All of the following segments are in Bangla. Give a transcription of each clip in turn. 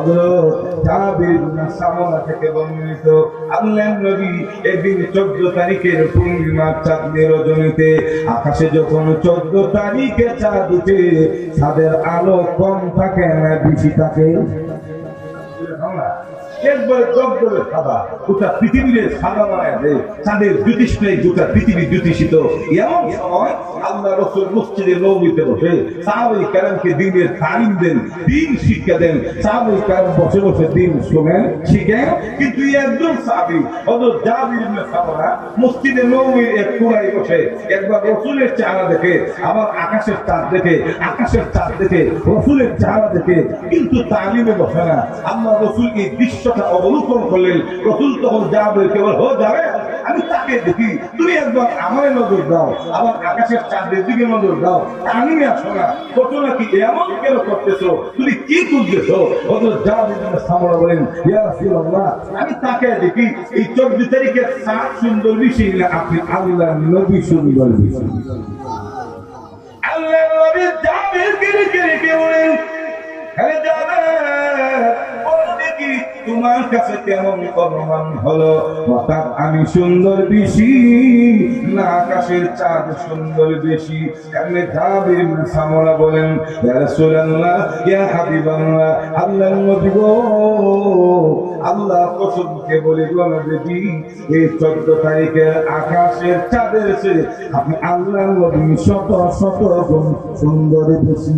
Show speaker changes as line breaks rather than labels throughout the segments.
হযরত জাবির ইবনে সামরা থেকে বর্ণিত আল্লাহর নবী একদিন 14 তারিখের পূর্ণিমার চাঁদের রজনীতে আকাশে যখন 14 তারিখে চাঁদ উঠে চাঁদের আলো কম থাকে না বেশি থাকে একবার জগজগে সাদা গোটা পৃথিবীর সাদা বানায় দেয় চাঁদের জ্যোতিষ নেই গোটা পৃথিবী জ্যোতিষিত এমন সময় আল্লাহ রাসূল মসজিদে নববীতে বসে সাহাবায়ে কেরামকে দ্বীনের তালিম দেন দ্বীন শিক্ষা দেন সাহাবায়ে কেরাম বসে বসে দ্বীন শোনেন শিখেন কিন্তু একজন সাহাবী হযরত জাবির ইবনে সামরা মসজিদে নববীর এক কোণায় বসে একবার রাসূলের চেহারা দেখে আবার আকাশের চাঁদ দেখে রাসূলের চেহারা দেখে কিন্তু তালিমে বসে না আল্লাহ রাসূল এই দৃশ্যটা অবলোকন করলেন রাসূল তখন জাবিরকে বলে হো যাবে আমি তাকে দেখি তুমি একবার আমার নজর দাও আবার আকাশের চাঁদের দিকে নজর দাও তালিমে আসো না ঘটনা কি এমন কেন করতেছো তুমি কি খুঁজতেছো হযরত জাবির ইবনে সামরা বলেন ইয়া রাসূলুল্লাহ আমি তাকে দেখি এই 14 তারিখের চাঁদ সুন্দর বেশি না আপনি আল্লাহর নবী সুন্দর বেশি আল্লাহর নবী জাবিরকে রেখে বলেন হে জাবির তোমার কাছে কেমন অনুমান হলো হঠাৎ আমি সুন্দর বেশি না আকাশের চাঁদ সুন্দর বেশি এমনি জাবির ইবনে সামরা বলেন ইয়া রাসূলুল্লাহ ইয়া হাবিবাল্লাহ আল্লাহর নবী গো আল্লাহ কসমকে বলি গো নবী এই 14 তারিখের আকাশের চাঁদের চেয়ে আপনি আল্লাহর নবী শত শত গুণ সুন্দর বেশি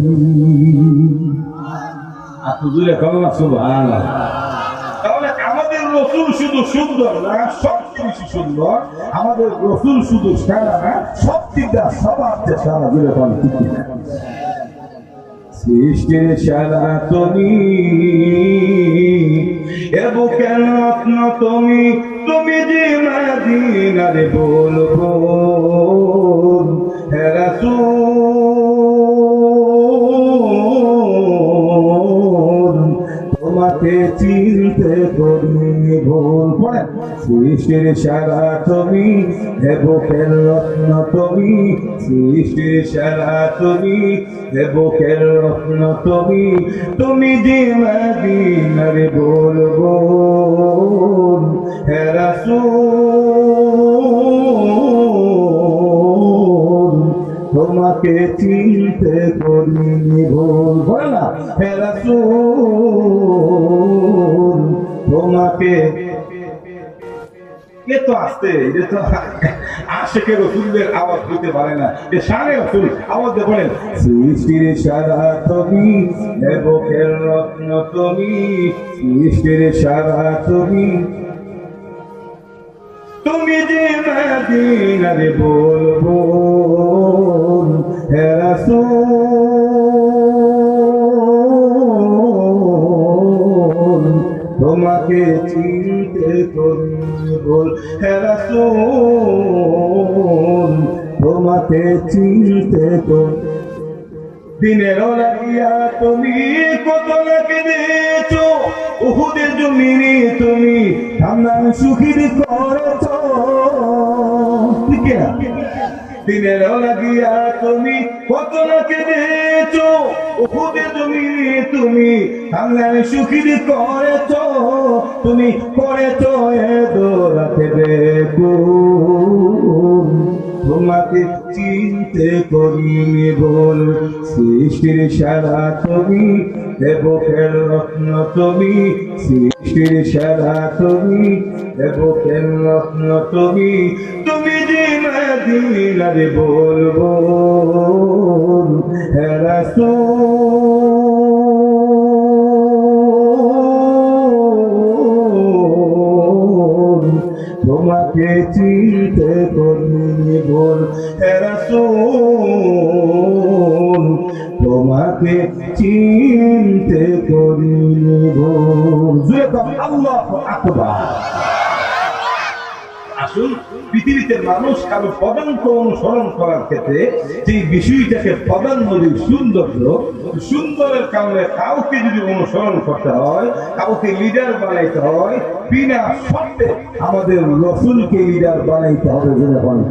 আতুজুলে কলমা সুবহানাল্লাহ তাহলে আমাদের রাসূল শুধু সুন্দর না সবচেয়ে বেশি সুন্দর আমাদের রাসূল শুধু সেরা না সবথেকে সবার চেয়ে সেরা বলে বলেন ঠিক না সৃষ্টির সেরা তুমি এবং কেন রত্ন তুমি যে মদিনার বলবো হে রাসূল তোমাকে চিনতে করিনি ভুল পড়েন সৃষ্টির সেরা তুমি হে বুকের রত্ন তুমি সৃষ্টির সেরা তুমি হে বুকের রত্ন তুমি যে মদিনার বলবো হে রাসূল তোমাকে চিনতে করিনি ভুল বলে না হে রাসূল তোমাকে এ তো আসতে এ তো আশিকের রাসূলের আওয়াজ দিতে পারে না এ শানে রাসূল আওয়াজ বলেন সৃষ্টির সেরা তুমি হে বুকের রত্ন তুমি সৃষ্টির সেরা তুমি যে মদিনার বলবো হে রাসূল তোমাকে চিনতে করিনি ভুল হে রাসূল তোমাকে চিনতে দিনের লাগিয়া তুমি কত লাগে দিয়েছো উহুদের জমিনে তুমি ঠান্ডার সুখীর করেছ ঠিক না দিনের লাগিয়া তুমি কত লাগে দিয়েছো উহুদের জমিনে তুমি ঠান্ডার সুখীর করেছ তুমি করেছ এ দোরাতে বেকুল তোমাকে চিনতে করিনি বল সৃষ্টির সেরা তুমি হে বুকের রত্ন তুমি সৃষ্টির সেরা তুমি হে বুকের রত্ন তুমি যে মদিনার বলবো হে রাসূল তোমাকে চিনতে করিনি ভুল হে রাসূল তোমাকে চিনতে করিনি ভুল আল্লাহু আকবার আসুন পৃথিবীতে মানুষ কারো পদাঙ্ক অনুসরণ করার ক্ষেত্রে যে বিষয়টাকে পদাঙ্ক সুন্দরের কারণে কাউকে যদি অনুসরণ করতে হয় কাউকে লিডার বানাইতে হয় বিনা শর্তে আমাদের রাসূলকে লিডার বানাইতে হবে বলে বলেন।